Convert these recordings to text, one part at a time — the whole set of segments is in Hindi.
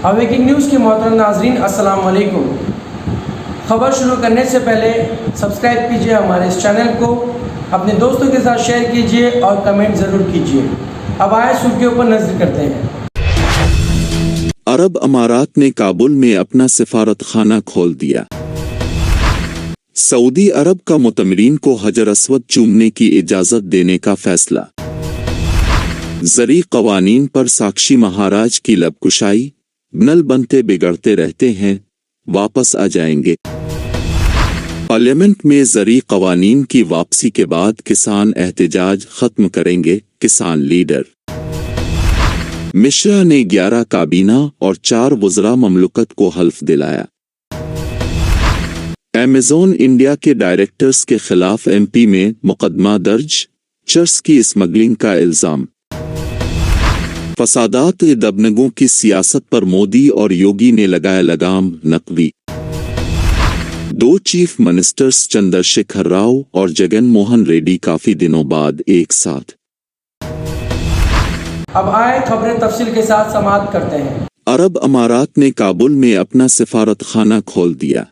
अवेकिंग न्यूज़ के मोहतरम नाजरीन, अस्सलाम वालेकुम। खबर शुरू करने से पहले सब्सक्राइब कीजिए हमारे इस चैनल को, अपने दोस्तों के साथ शेयर कीजिए और कमेंट ज़रूर कीजिए। अब आए सुर्खियों पर नजर करते हैं। अरब अमारात ने काबुल में अपना सिफारत खाना खोल दिया। सऊदी अरब का मुतमरीन को हजर अस्वद चूमने की इजाज़त देने का फैसला। ज़री क़वानीन पर साक्षी महाराज की लबकुशाई, नल बनते बिगड़ते रहते हैं, वापस आ जाएंगे। पार्लियामेंट में ज़री क़वानीन की वापसी के बाद किसान एहतजाज खत्म करेंगे किसान लीडर। मिश्रा ने 11 काबीना और 4 वज़रा ममलकत को हल्फ दिलाया। अमेज़न इंडिया के डायरेक्टर्स के खिलाफ एमपी में मुकदमा दर्ज, चर्स की स्मगलिंग का इल्जाम। फसादात दबनगों की सियासत पर मोदी और योगी ने लगाया लगाम, नकवी। 2 चीफ मिनिस्टर्स चंद्रशेखर राव और जगन मोहन रेड्डी काफी दिनों बाद एक साथ। अब आए खबरें तफसील के साथ समाप्त करते हैं। अरब अमारात ने काबुल में अपना सिफारत खाना खोल दिया।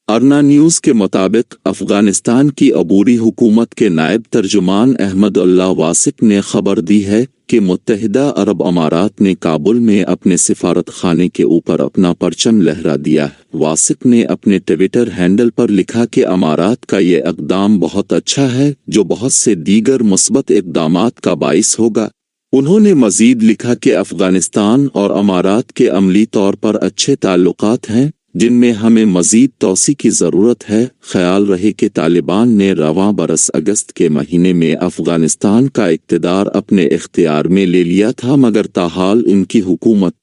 अर्ना न्यूज़ के मुताबिक अफगानिस्तान की अबूरी हुकूमत के नायब तर्जुमान अहमद उल्लाह वासिक ने खबर दी है कि मुत्तहिदा अरब अमारात ने काबुल में अपने सिफारत खाने के ऊपर अपना परचम लहरा दिया। वासिक ने अपने ट्विटर हैंडल पर लिखा कि अमारात का ये इक़दाम बहुत अच्छा है जो बहुत से दीगर मुस्बत इक़दामात का बाइस होगा। उन्होंने मज़ीद लिखा कि अफगानिस्तान और अमारात के अमली तौर पर अच्छे ताल्लुकात हैं जिनमें हमें मज़ीद तौसी की ज़रूरत है। ख्याल रहे कि तालिबान ने रवां बरस अगस्त के महीने में अफगानिस्तान का इक़्तिदार अपने इख्तियार में ले लिया था, मगर ताहाल इनकी हुकूमत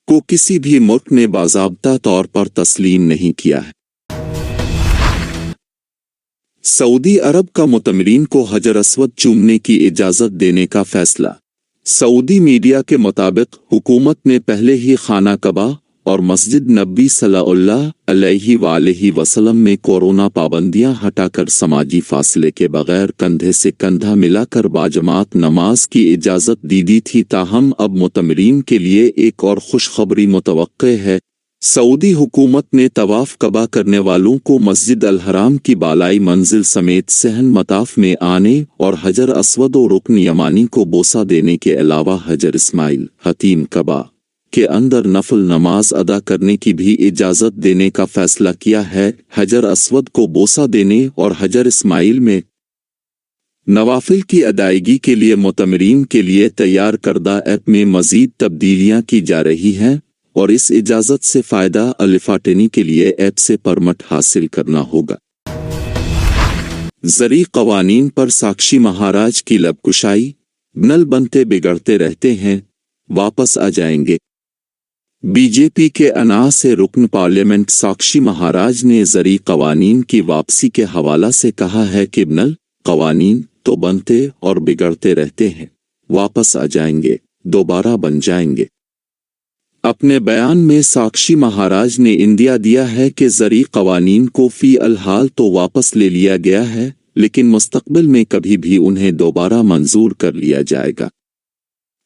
को किसी भी मुल्क ने बाज़ाब्ता तौर पर तस्लीम नहीं किया है। सऊदी अरब का मुतमरीन को हजर अस्वद चूमने की इजाज़त देने का फैसला। सऊदी मीडिया के मुताबिक हुकूमत ने पहले ही खाना कबा और मस्जिद नबी सल्लल्लाहु अलैहि वसल्लम में कोरोना पाबंदियां हटाकर समाजी फासले के बगैर कंधे से कंधा मिलाकर बाजमात नमाज की इजाज़त दी थी। ताहम अब मुतमरीन के लिए एक और खुशखबरी मुतवक्के है। सऊदी हुकूमत ने तवाफ कबा करने वालों को मस्जिद अल हराम की बालाई मंजिल समेत सहन मताफ में आने और हजर अस्वद और रुकन यमानी को बोसा देने के अलावा हजर इस्माइल हतीम कबा के अंदर नफल नमाज अदा करने की भी इजाज़त देने का फैसला किया है। हजर अस्वद को बोसा देने और हजर इस्माइल में नवाफिल की अदायगी के लिए मुतमरीन के लिए तैयार करदा ऐप में मज़ीद तब्दीलियां की जा रही हैं और इस इजाज़त से फ़ायदा अलिफाटनी के लिए ऐप से परमिट हासिल करना होगा। ज़री क़वानीन पर साक्षी महाराज की लबकुशाई, नल बनते बिगड़ते रहते हैं, वापस आ जाएंगे। बीजेपी के अना से रुकन पार्लियामेंट साक्षी महाराज ने ज़री क़वानीन की वापसी के हवाला से कहा है कि नल क़वानीन तो बनते और बिगड़ते रहते हैं, वापस आ जाएंगे, दोबारा बन जाएंगे। अपने बयान में साक्षी महाराज ने इंदिया दिया है कि ज़री क़वानीन को फ़ी अलहाल तो वापस ले लिया गया है, लेकिन मुस्तक़बिल में कभी भी उन्हें दोबारा मंजूर कर लिया जाएगा।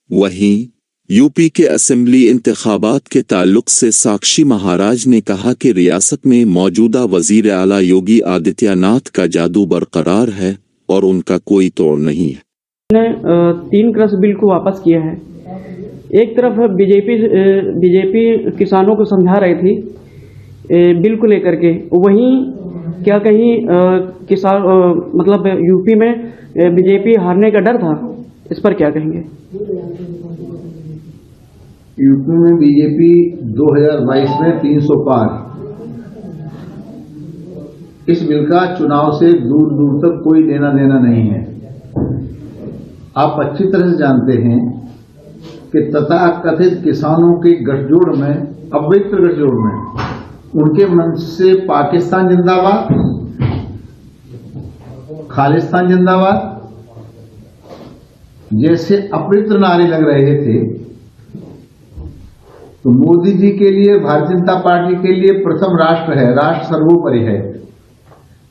वहीं यूपी के असेंबली इंतखाबात के ताल्लुक से साक्षी महाराज ने कहा कि रियासत में मौजूदा वज़ीर आला योगी आदित्यनाथ का जादू बरकरार है और उनका कोई तोड़ नहीं है। ने 3 कृषि बिल को वापस किया है। एक तरफ बीजेपी किसानों को समझा रही थी बिल को लेकर के, वहीं क्या कहीं किसान मतलब यूपी में बीजेपी हारने का डर था, इस पर क्या कहेंगे? यूपी में बीजेपी 2022 में 300 पार। इस बिल का चुनाव से दूर दूर तक कोई लेना देना नहीं है। आप अच्छी तरह से जानते हैं कि तथाकथित किसानों के गठजोड़ में, अपवित्र गठजोड़ में, उनके मन से पाकिस्तान जिंदाबाद, खालिस्तान जिंदाबाद जैसे अपवित्र नारे लग रहे थे, तो मोदी जी के लिए, भारतीय जनता पार्टी के लिए प्रथम राष्ट्र है, राष्ट्र सर्वोपरि है।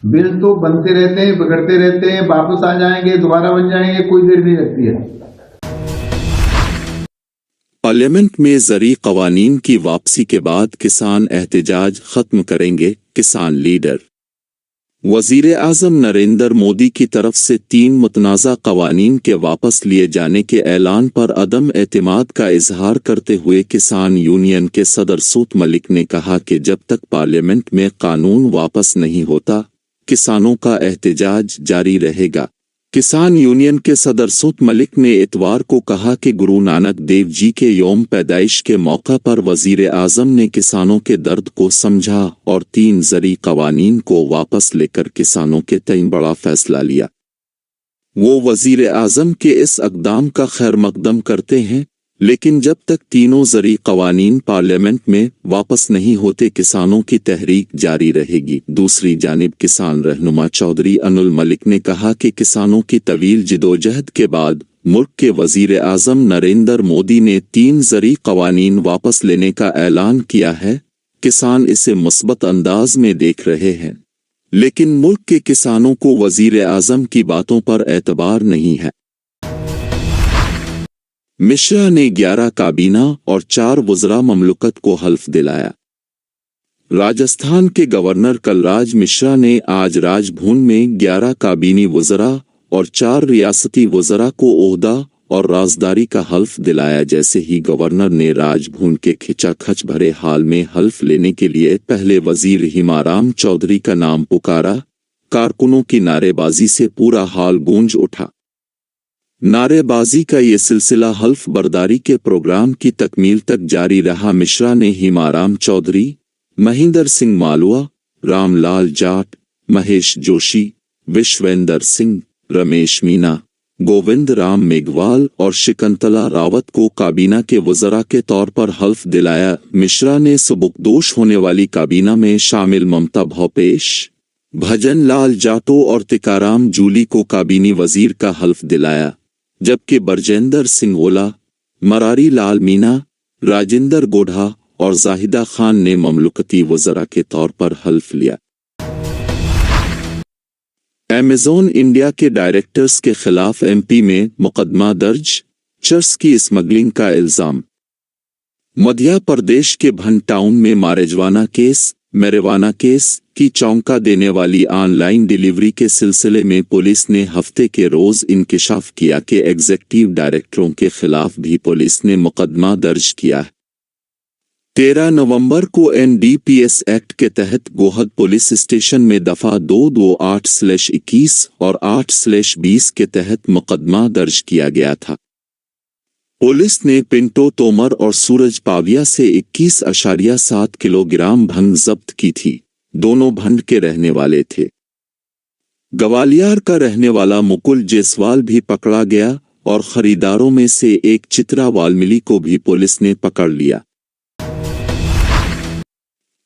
बिल तो बनते रहते हैं, बिगड़ते रहते हैं, वापस आ जाएंगे, दोबारा बन जाएंगे, कोई देर नहीं लगती है। पार्लियामेंट में ज़रूरी क़वानीन की वापसी के बाद किसान एहतजाज ख़त्म करेंगे, किसान लीडर। वज़ीर आज़म नरेंद्र मोदी की तरफ से 3 मुतनाज़ा क़वानीन के वापस लिए जाने के ऐलान पर अदम एतमाद का इजहार करते हुए किसान यूनियन के सदर सूत मलिक ने कहा कि जब तक पार्लियामेंट में कानून वापस नहीं होता, किसानों का एहतजाज जारी रहेगा। किसान यूनियन के सदर सूत मलिक ने इतवार को कहा कि गुरु नानक देव जी के यौम पैदाइश के मौका पर वज़ीर आज़म ने किसानों के दर्द को समझा और 3 ज़रूरी क़वानीन को वापस लेकर किसानों के तय बड़ा फैसला लिया। वो वज़ीर आज़म के इस इक़दाम का खैर मक़दम करते हैं, लेकिन जब तक तीनों ज़रूरी क़वानीन पार्लियामेंट में वापस नहीं होते, किसानों की तहरीक जारी रहेगी। दूसरी जानिब किसान रहनुमा चौधरी अनुल मलिक ने कहा कि किसानों की तवील जिदोजहद के बाद मुल्क के वज़ीर आज़म नरेंद्र मोदी ने 3 ज़रूरी क़वानीन वापस लेने का ऐलान किया है। किसान इसे मुस्बत अंदाज में देख रहे हैं, लेकिन मुल्क के किसानों को वज़ीर आज़म की बातों पर एतबार नहीं है। मिश्रा ने 11 काबीना और 4 वज़रा ममलकत को हल्फ दिलाया। राजस्थान के गवर्नर कलराज मिश्रा ने आज राजभवन में 11 काबीनी वज़रा और 4 रियासती वज़रा को ओहदा और राजदारी का हल्फ दिलाया। जैसे ही गवर्नर ने राजभवन के खिंचाखच भरे हाल में हल्फ लेने के लिए पहले वज़ीर हिमाराम चौधरी का नाम पुकारा, कारकुनों की नारेबाजी से पूरा हाल गूंज उठा। नारेबाजी का ये सिलसिला हल्फ बर्दारी के प्रोग्राम की तकमील तक जारी रहा। मिश्रा ने हिमाराम चौधरी, महेंद्र सिंह मालवा, रामलाल जाट, महेश जोशी, विश्वेंद्र सिंह, रमेश मीना, गोविंद राम मेघवाल और शिकंतला रावत को काबीना के वज़रा के तौर पर हल्फ दिलाया। मिश्रा ने सुबुकदोश होने वाली काबीना में शामिल ममता भूपेश, भजन लाल जाटो और तिकाराम जूली को काबीनी वजीर का हल्फ दिलाया, जबकि बरजेंदर सिंह ओला, मरारी लाल मीना, राजेंद्र गोढ़ा और जाहिदा खान ने ममलकती वज़रा के तौर पर हल्फ लिया। अमेज़न इंडिया के डायरेक्टर्स के खिलाफ एमपी में मुकदमा दर्ज, चर्स की स्मगलिंग का इल्जाम। मध्य प्रदेश के भंड टाउन में मैरिजुआना केस की चौंका देने वाली ऑनलाइन डिलीवरी के सिलसिले में पुलिस ने हफ्ते के रोज इंकिशाफ किया कि एग्जीक्यूटिव डायरेक्टरों के खिलाफ भी पुलिस ने मुकदमा दर्ज किया है। 13 नवंबर को एनडीपीएस एक्ट के तहत गोहद पुलिस स्टेशन में दफा 228/21 और 8/20 के तहत मुकदमा दर्ज किया गया था। पुलिस ने पिंटो तोमर और सूरज पाविया से 21.7 किलोग्राम भंग जब्त की थी। दोनों भंड के रहने वाले थे। ग्वालियर का रहने वाला मुकुल जायसवाल भी पकड़ा गया और खरीदारों में से एक चित्रा वालमिली को भी पुलिस ने पकड़ लिया।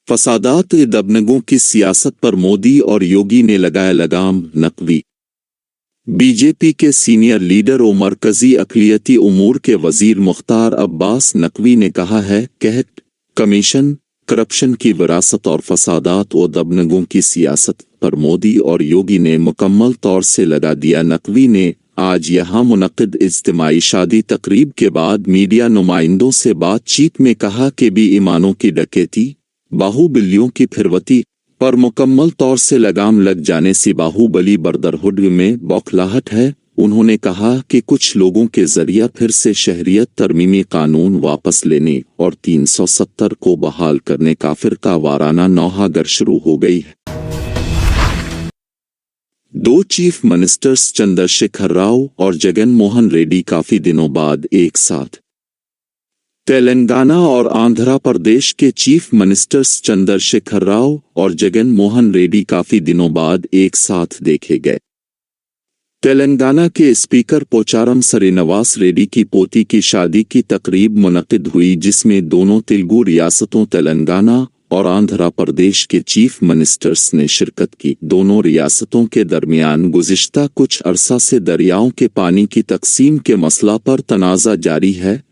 फसादात दबंगों की सियासत पर मोदी और योगी ने लगाया लगाम। नकवी बीजेपी के सीनियर लीडर और मरकजी अक़लियती उमूर के वजीर मुख्तार अब्बास नकवी ने कहा है कि कमीशन, करप्शन की विरासत और फसादात और दबंगों की सियासत पर मोदी और योगी ने मुकम्मल तौर से लगा दिया। नकवी ने आज यहां मुनक़िद इज्तिमाई शादी तकरीब के बाद मीडिया नुमाइंदों से बातचीत में कहा कि बेईमानों की डकैती, बाहुबलियों की फिरवती पर मुकम्मल तौर से लगाम लग जाने से बाहुबली बरदरहुड में बौखलाहट है। उन्होंने कहा कि कुछ लोगों के जरिए फिर से शहरियत तरमीमी कानून वापस लेने और 370 को बहाल करने का फिरका वाराना नौहागर शुरू हो गई है। 2 चीफ मिनिस्टर्स चंद्रशेखर राव और जगन मोहन रेड्डी काफी दिनों बाद एक साथ। तेलंगाना और आंध्र प्रदेश के चीफ मिनिस्टर्स चंद्रशेखर राव और जगन मोहन रेड्डी काफी दिनों बाद एक साथ देखे गए। तेलंगाना के स्पीकर पोचारम श्रीनिवास रेड्डी की पोती की शादी की तकरीब मुनक़िद हुई, जिसमें दोनों तेलुगु रियासतों तेलंगाना और आंध्र प्रदेश के चीफ मिनिस्टर्स ने शिरकत की। दोनों रियासतों के दरमियान गुज़िश्ता कुछ अरसा से दरियाओं के पानी की तकसीम के मसला पर तनाज़ा जारी है।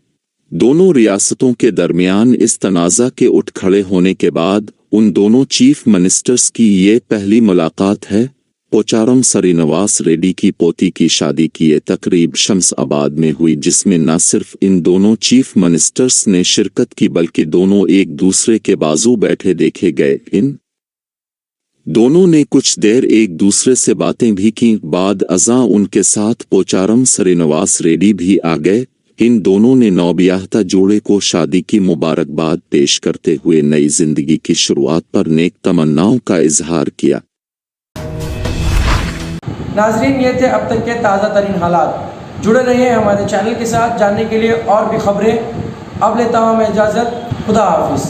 दोनों रियासतों के दरमियान इस तनाज़ा के उठ खड़े होने के बाद उन दोनों चीफ मिनिस्टर्स की ये पहली मुलाकात है। पोचारम श्रीनिवास रेड्डी की पोती की शादी की ये तकरीब शम्स-आबाद में हुई, जिसमें न सिर्फ इन दोनों चीफ मिनिस्टर्स ने शिरकत की बल्कि दोनों एक दूसरे के बाजू बैठे देखे गए। इन दोनों ने कुछ देर एक दूसरे से बातें भी की। बाद अज़ां उनके साथ पोचारम श्रीनिवास रेड्डी भी आ गए। इन दोनों ने नौबियाहता जोड़े को शादी की मुबारकबाद पेश करते हुए नई जिंदगी की शुरुआत पर नेक तमन्नाओं का इजहार किया। नाजरीन, ये थे अब तक के ताज़ा तरीन हालात। जुड़े रहिए हमारे चैनल के साथ जानने के लिए और भी खबरें। अब लेता हूँ मैं इजाज़त। खुदा हाफिज़।